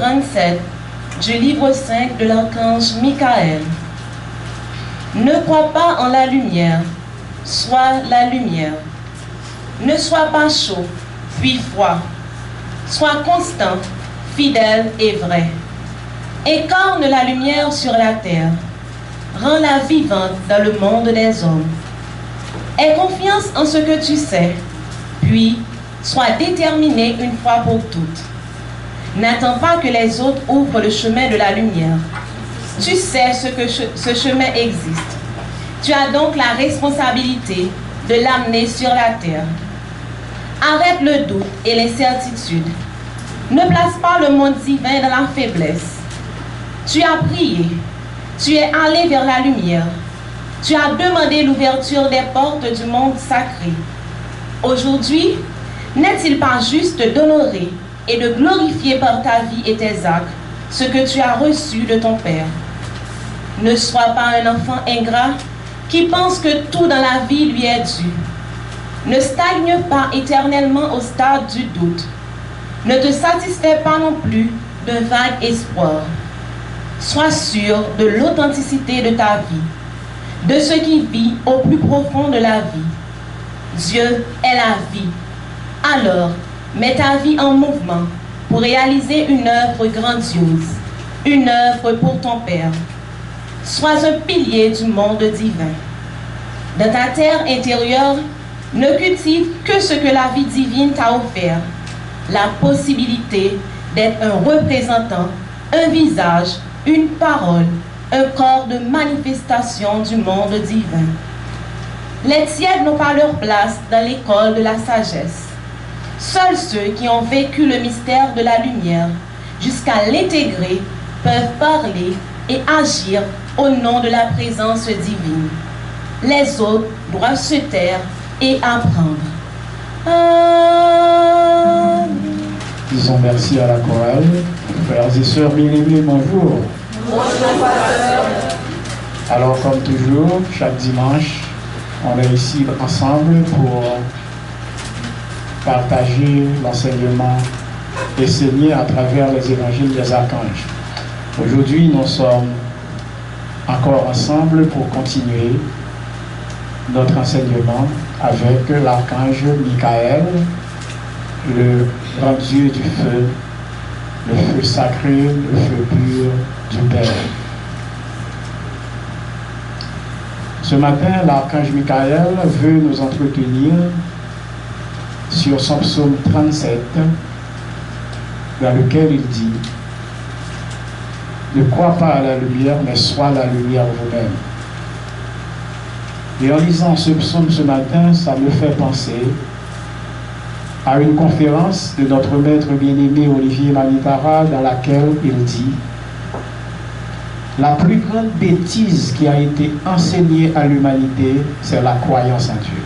37 du livre 5 de l'archange Michael. Ne crois pas en la lumière, sois la lumière. Ne sois pas chaud, puis froid. Sois constant, fidèle et vrai. Incarne la lumière sur la terre. Rends-la vivante dans le monde des hommes. Aie confiance en ce que tu sais, puis sois déterminé une fois pour toutes. N'attends pas que les autres ouvrent le chemin de la lumière. Tu sais que ce chemin existe. Tu as donc la responsabilité de l'amener sur la terre. Arrête le doute et l'incertitude. Ne place pas le monde divin dans la faiblesse. Tu as prié. Tu es allé vers la lumière. Tu as demandé l'ouverture des portes du monde sacré. Aujourd'hui, n'est-il pas juste d'honorer et de glorifier par ta vie et tes actes ce que tu as reçu de ton Père? Ne sois pas un enfant ingrat qui pense que tout dans la vie lui est dû. Ne stagne pas éternellement au stade du doute. Ne te satisfais pas non plus d'un vague espoir. Sois sûr de l'authenticité de ta vie, de ce qui vit au plus profond de la vie. Dieu est la vie. Alors, mets ta vie en mouvement pour réaliser une œuvre grandiose, une œuvre pour ton Père. Sois un pilier du monde divin. Dans ta terre intérieure, ne cultive que ce que la vie divine t'a offert, la possibilité d'être un représentant, un visage, une parole, un corps de manifestation du monde divin. Les tièdes n'ont pas leur place dans l'école de la sagesse. Seuls ceux qui ont vécu le mystère de la lumière jusqu'à l'intégrer peuvent parler et agir au nom de la présence divine. Les autres doivent se taire et apprendre. Amen. Disons merci à la chorale. Frères et sœurs bien-aimés, bonjour. Bonjour, pasteur. Alors, comme toujours, chaque dimanche, on est ici ensemble pour partager l'enseignement enseigné à travers les évangiles des archanges. Aujourd'hui, nous sommes encore ensemble pour continuer notre enseignement avec l'archange Michael, le grand Dieu du feu, le feu sacré, le feu pur du Père. Ce matin, l'archange Michael veut nous entretenir sur son psaume 37, dans lequel il dit: ne crois pas à la lumière, mais sois la lumière vous-même. Et en lisant ce psaume ce matin, ça me fait penser à une conférence de notre maître bien-aimé Olivier Manitara, dans laquelle il dit: la plus grande bêtise qui a été enseignée à l'humanité, c'est la croyance en Dieu.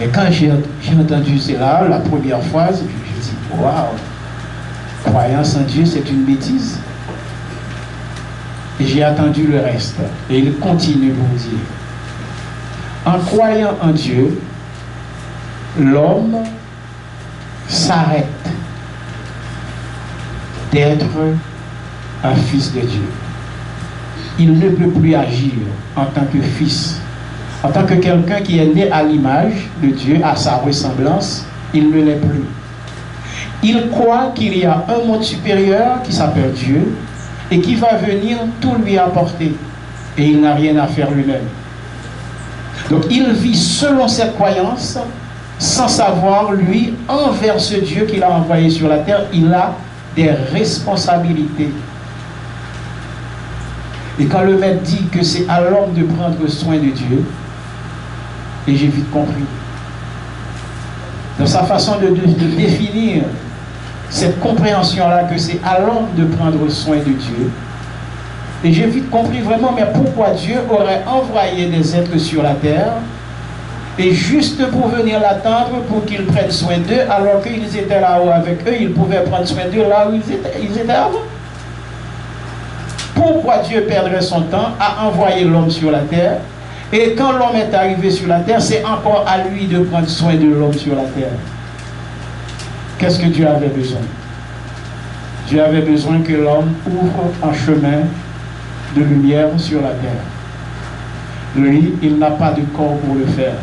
Et quand j'ai entendu cela la première fois, je dis: waouh, croyance en Dieu, c'est une bêtise. Et j'ai attendu le reste. Et il continue pour dire: en croyant en Dieu, l'homme s'arrête d'être un fils de Dieu. Il ne peut plus agir en tant que fils. En tant que quelqu'un qui est né à l'image de Dieu, à sa ressemblance, il ne l'est plus. Il croit qu'il y a un monde supérieur qui s'appelle Dieu et qui va venir tout lui apporter. Et il n'a rien à faire lui-même. Donc il vit selon cette croyance, sans savoir, lui, envers ce Dieu qu'il a envoyé sur la terre, il a des responsabilités. Et quand le maître dit que c'est à l'homme de prendre soin de Dieu, et j'ai vite compris. Dans sa façon de définir cette compréhension-là, que c'est à l'homme de prendre soin de Dieu. Et j'ai vite compris vraiment, mais pourquoi Dieu aurait envoyé des êtres sur la terre, et juste pour venir l'attendre, pour qu'ils prennent soin d'eux, alors qu'ils étaient là-haut avec eux, ils pouvaient prendre soin d'eux là où ils étaient avant. Pourquoi Dieu perdrait son temps à envoyer l'homme sur la terre? Et quand l'homme est arrivé sur la terre, c'est encore à lui de prendre soin de l'homme sur la terre. Qu'est-ce que Dieu avait besoin? Dieu avait besoin que l'homme ouvre un chemin de lumière sur la terre. Lui, il n'a pas de corps pour le faire.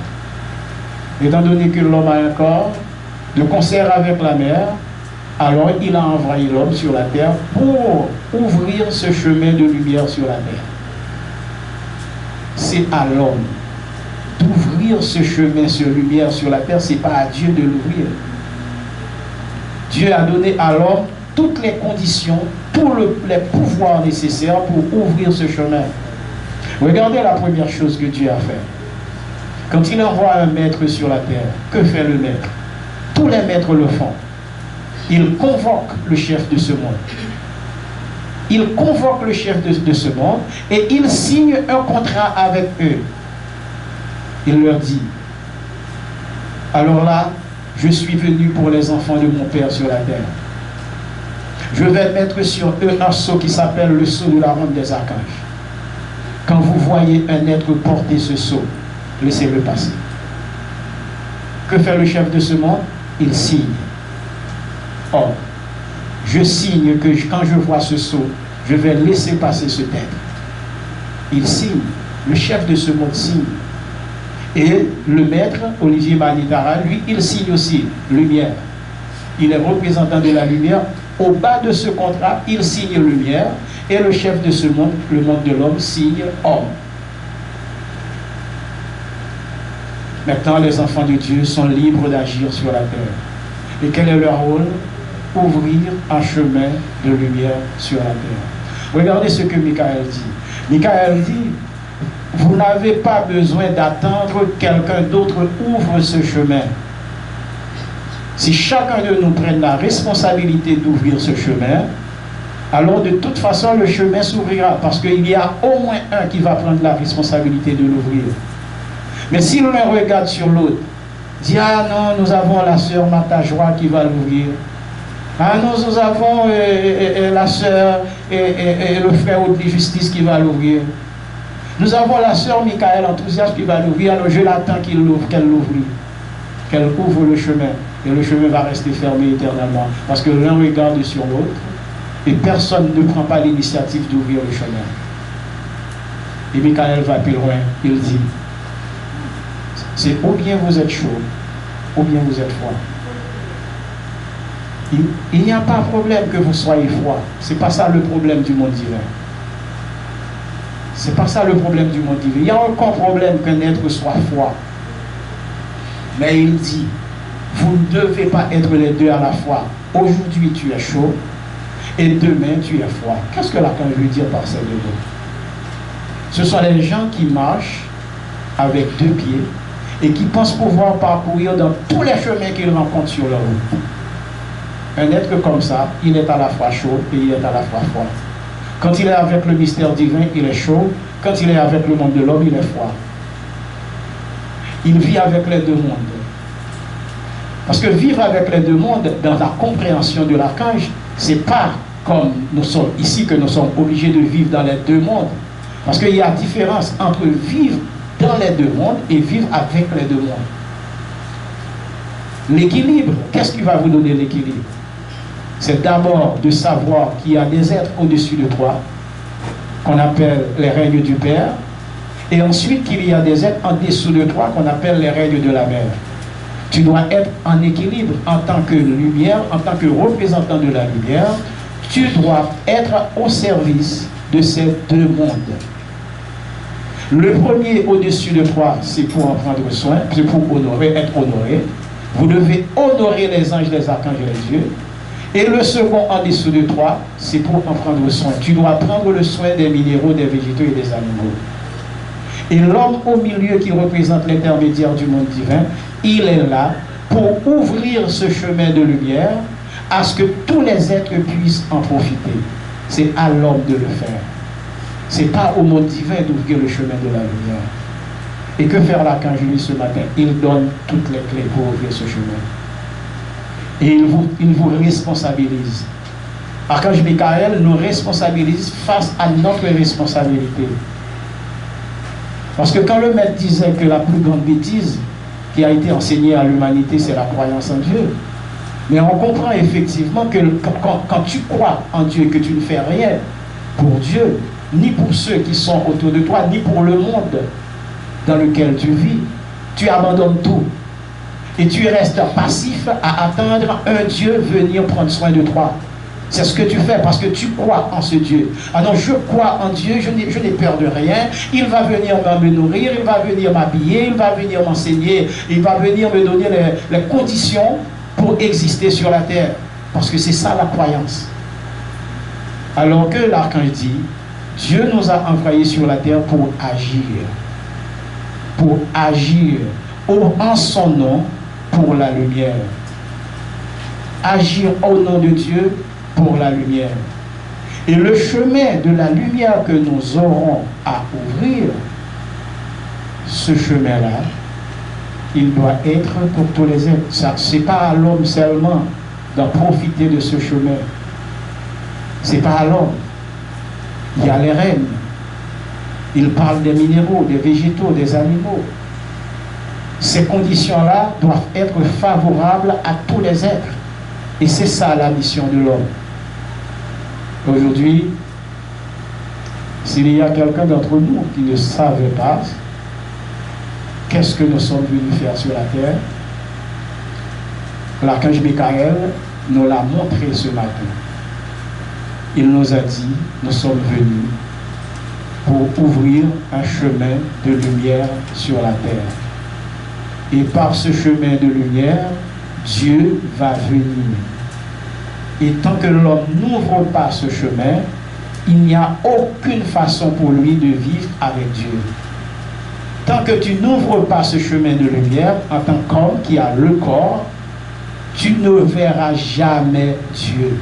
Étant donné que l'homme a un corps, de concert avec la mer, alors il a envoyé l'homme sur la terre pour ouvrir ce chemin de lumière sur la terre. C'est à l'homme d'ouvrir ce chemin de lumière sur la terre, ce n'est pas à Dieu de l'ouvrir. Dieu a donné à l'homme toutes les conditions, tous les pouvoirs nécessaires pour ouvrir ce chemin. Regardez la première chose que Dieu a fait. Quand il envoie un maître sur la terre, que fait le maître? Tous les maîtres le font. Il convoque le chef de ce monde. Il convoque le chef de ce monde et il signe un contrat avec eux. Il leur dit, alors là, je suis venu pour les enfants de mon Père sur la terre. Je vais mettre sur eux un sceau qui s'appelle le sceau de la ronde des archanges. Quand vous voyez un être porter ce sceau, laissez-le passer. Que fait le chef de ce monde? Il signe. Or, je signe que quand je vois ce sceau, je vais laisser passer ce être. Il signe. Le chef de ce monde signe. Et le maître, Olivier Manitara, lui, il signe aussi lumière. Il est représentant de la lumière. Au bas de ce contrat, il signe lumière. Et le chef de ce monde, le monde de l'homme, signe homme. Maintenant, les enfants de Dieu sont libres d'agir sur la terre. Et quel est leur rôle? Ouvrir un chemin de lumière sur la terre. Regardez ce que Michael dit. Michael dit, vous n'avez pas besoin d'attendre que quelqu'un d'autre ouvre ce chemin. Si chacun de nous prenne la responsabilité d'ouvrir ce chemin, alors de toute façon le chemin s'ouvrira, parce qu'il y a au moins un qui va prendre la responsabilité de l'ouvrir. Mais si l'un regarde sur l'autre, dit, ah non, nous avons la sœur Matajoie qui va l'ouvrir. Ah non, nous avons la sœur et le frère de justice qui va l'ouvrir. Nous avons la sœur Michael enthousiaste qui va l'ouvrir, alors je l'attends qu'elle l'ouvre, qu'elle ouvre le chemin. Et le chemin va rester fermé éternellement. Parce que l'un regarde sur l'autre et personne ne prend pas l'initiative d'ouvrir le chemin. Et Michael va plus loin, il dit, c'est ou bien vous êtes chaud, ou bien vous êtes froid. Il n'y a pas de problème que vous soyez froid. Ce n'est pas ça le problème du monde divin. Ce n'est pas ça le problème du monde divin. Il y a aucun problème qu'un être soit froid. Mais il dit, vous ne devez pas être les deux à la fois. Aujourd'hui tu es chaud et demain tu es froid. Qu'est-ce que Lacan veut dire par ces deux mots? Ce sont les gens qui marchent avec deux pieds et qui pensent pouvoir parcourir dans tous les chemins qu'ils rencontrent sur leur route. Un être comme ça, il est à la fois chaud et il est à la fois froid. Quand il est avec le mystère divin, il est chaud. Quand il est avec le monde de l'homme, il est froid. Il vit avec les deux mondes. Parce que vivre avec les deux mondes, dans la compréhension de l'archange, c'est pas comme nous sommes ici que nous sommes obligés de vivre dans les deux mondes. Parce qu'il y a différence entre vivre dans les deux mondes et vivre avec les deux mondes. L'équilibre, qu'est-ce qui va vous donner l'équilibre? C'est d'abord de savoir qu'il y a des êtres au-dessus de toi, qu'on appelle les règnes du Père, et ensuite qu'il y a des êtres en dessous de toi, qu'on appelle les règnes de la Mère. Tu dois être en équilibre en tant que lumière, en tant que représentant de la lumière. Tu dois être au service de ces deux mondes. Le premier au-dessus de toi, c'est pour en prendre soin, c'est pour honorer, être honoré. Vous devez honorer les anges, les archanges et les dieux. Et le second en dessous de toi, c'est pour en prendre soin. Tu dois prendre le soin des minéraux, des végétaux et des animaux. Et l'homme au milieu qui représente l'intermédiaire du monde divin, il est là pour ouvrir ce chemin de lumière à ce que tous les êtres puissent en profiter. C'est à l'homme de le faire. Ce n'est pas au monde divin d'ouvrir le chemin de la lumière. Et que faire l'archange ce matin? Il donne toutes les clés pour ouvrir ce chemin. Et il vous responsabilise. Archange Michael nous responsabilise face à notre responsabilité. Parce que quand le maître disait que la plus grande bêtise qui a été enseignée à l'humanité, c'est la croyance en Dieu, Mais on comprend effectivement que quand tu crois en Dieu et que tu ne fais rien pour Dieu, ni pour ceux qui sont autour de toi, ni pour le monde dans lequel tu vis, tu abandonnes tout. Et tu restes passif à attendre un Dieu venir prendre soin de toi. C'est ce que tu fais parce que tu crois en ce Dieu. Alors je crois en Dieu, je n'ai peur de rien. Il va venir me nourrir, il va venir m'habiller, il va venir m'enseigner, il va venir me donner les conditions pour exister sur la terre. Parce que c'est ça la croyance. Alors que l'archange dit, Dieu nous a envoyés sur la terre pour agir. Pour agir en son nom pour la lumière. Agir au nom de Dieu pour la lumière. Et le chemin de la lumière que nous aurons à ouvrir, ce chemin-là, il doit être pour tous les êtres. Ce n'est pas à l'homme seulement d'en profiter de ce chemin. Ce n'est pas à l'homme. Il y a les règnes. Il parle des minéraux, des végétaux, des animaux. Ces conditions-là doivent être favorables à tous les êtres. Et c'est ça la mission de l'homme. Aujourd'hui, s'il y a quelqu'un d'entre nous qui ne savait pas qu'est-ce que nous sommes venus faire sur la terre, l'archange Michael nous l'a montré ce matin. Il nous a dit, nous sommes venus pour ouvrir un chemin de lumière sur la terre. Et par ce chemin de lumière, Dieu va venir. Et tant que l'homme n'ouvre pas ce chemin, il n'y a aucune façon pour lui de vivre avec Dieu. Tant que tu n'ouvres pas ce chemin de lumière, en tant qu'homme qui a le corps, tu ne verras jamais Dieu.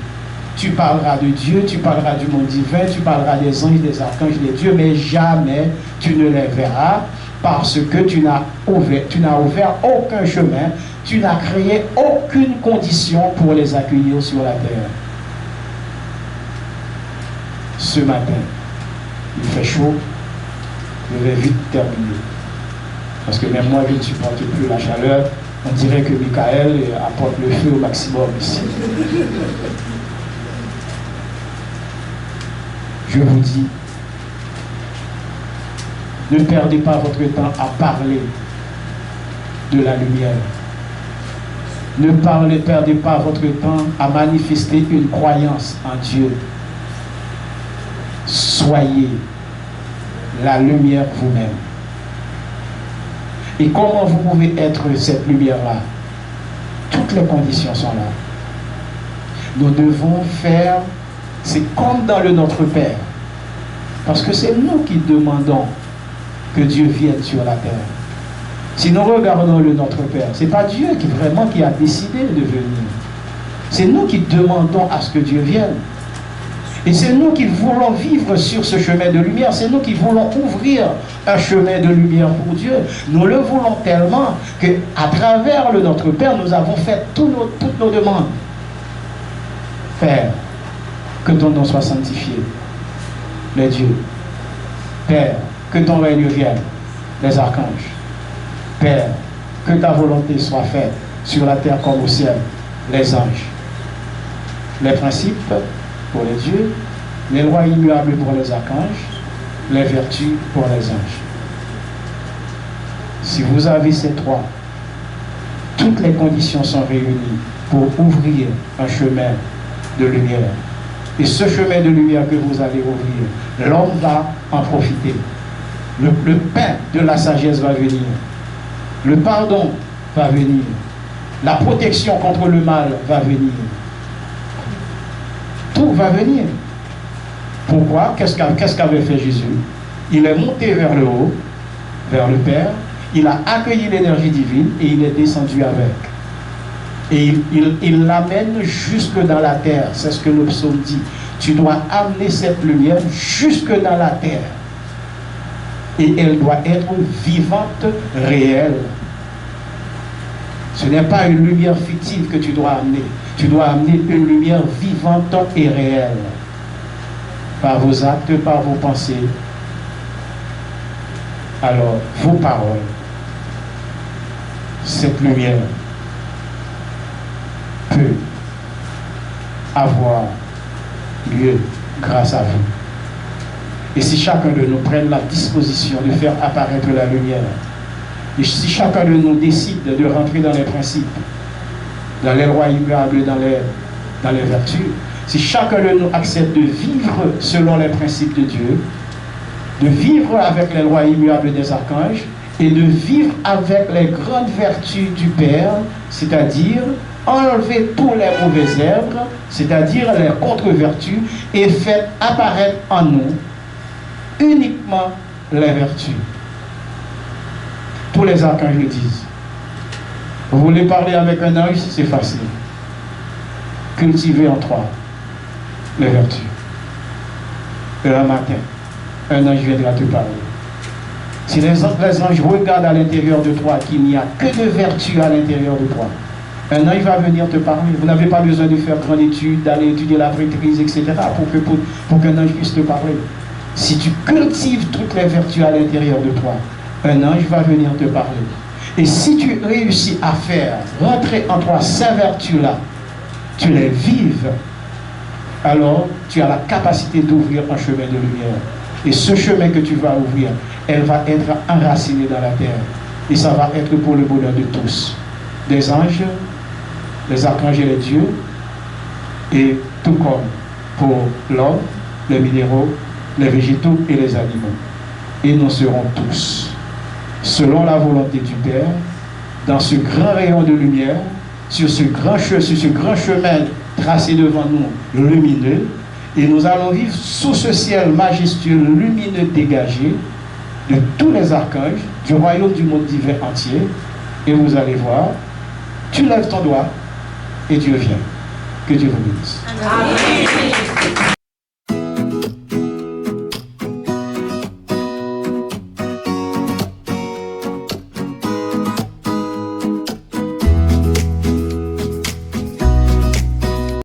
Tu parleras de Dieu, tu parleras du monde divin, tu parleras des anges, des archanges, des dieux, mais jamais tu ne les verras parce que tu n'as ouvert aucun chemin, tu n'as créé aucune condition pour les accueillir sur la terre. Ce matin, il fait chaud, je vais vite terminer. Parce que même moi, je ne supporte plus la chaleur. On dirait que Michael apporte le feu au maximum ici. Je vous dis, ne perdez pas votre temps à parler de la lumière. Ne perdez pas votre temps à manifester une croyance en Dieu. Soyez la lumière vous-même. Et comment vous pouvez être cette lumière-là? Toutes les conditions sont là. Nous devons faire, c'est comme dans le Notre Père. Parce que c'est nous qui demandons que Dieu vienne sur la terre. Si nous regardons le Notre Père, ce n'est pas Dieu qui a décidé de venir. C'est nous qui demandons à ce que Dieu vienne. Et c'est nous qui voulons vivre sur ce chemin de lumière. C'est nous qui voulons ouvrir un chemin de lumière pour Dieu. Nous le voulons tellement qu'à travers le Notre Père, nous avons fait toutes nos demandes. Père, que ton nom soit sanctifié. Les dieux. Père, que ton règne vienne. Les archanges. Père, que ta volonté soit faite sur la terre comme au ciel. Les anges. Les principes pour les dieux, les lois immuables pour les archanges, les vertus pour les anges. Si vous avez ces trois, toutes les conditions sont réunies pour ouvrir un chemin de lumière. Et ce chemin de lumière que vous allez ouvrir, l'homme va en profiter. Le pain de la sagesse va venir. Le pardon va venir. La protection contre le mal va venir. Tout va venir. Pourquoi? Qu'est-ce qu'avait fait Jésus? Il est monté vers le haut, vers le Père. Il a accueilli l'énergie divine et il est descendu avec. Et il l'amène jusque dans la terre. C'est ce que le psaume dit. Tu dois amener cette lumière jusque dans la terre. Et elle doit être vivante, réelle. Ce n'est pas une lumière fictive que tu dois amener. Tu dois amener une lumière vivante et réelle. Par vos actes, par vos pensées. Alors, vos paroles. Cette lumière peut peut avoir lieu grâce à vous. Et si chacun de nous prenne la disposition de faire apparaître la lumière, et si chacun de nous décide de rentrer dans les principes, dans les lois immuables, dans les vertus, si chacun de nous accepte de vivre selon les principes de Dieu, de vivre avec les lois immuables des archanges, et de vivre avec les grandes vertus du Père, c'est-à-dire enlever tous les mauvaises herbes, c'est-à-dire les contre-vertus, et faire apparaître en nous uniquement les vertus. Tous les archanges le disent. Vous voulez parler avec un ange, c'est facile. Cultivez en toi les vertus. Et un matin, un ange viendra te parler. Si les anges regardent à l'intérieur de toi qu'il n'y a que de vertus à l'intérieur de toi, un ange va venir te parler. Vous n'avez pas besoin de faire grande étude, d'aller étudier la prêtrise, etc. pour qu'un ange puisse te parler. Si tu cultives toutes les vertus à l'intérieur de toi, un ange va venir te parler. Et si tu réussis à faire rentrer en toi ces vertus-là, tu les vives, alors tu as la capacité d'ouvrir un chemin de lumière. Et ce chemin que tu vas ouvrir, elle va être enracinée dans la terre. Et ça va être pour le bonheur de tous. Des anges, les archanges et les dieux, et tout comme pour l'homme, les minéraux, les végétaux et les animaux. Et nous serons tous, selon la volonté du Père, dans ce grand rayon de lumière, sur ce grand chemin tracé devant nous, lumineux, et nous allons vivre sous ce ciel majestueux, lumineux, dégagé de tous les archanges, du royaume du monde divin entier. Et vous allez voir, tu lèves ton doigt et Dieu vient. Que Dieu vous bénisse. Amen.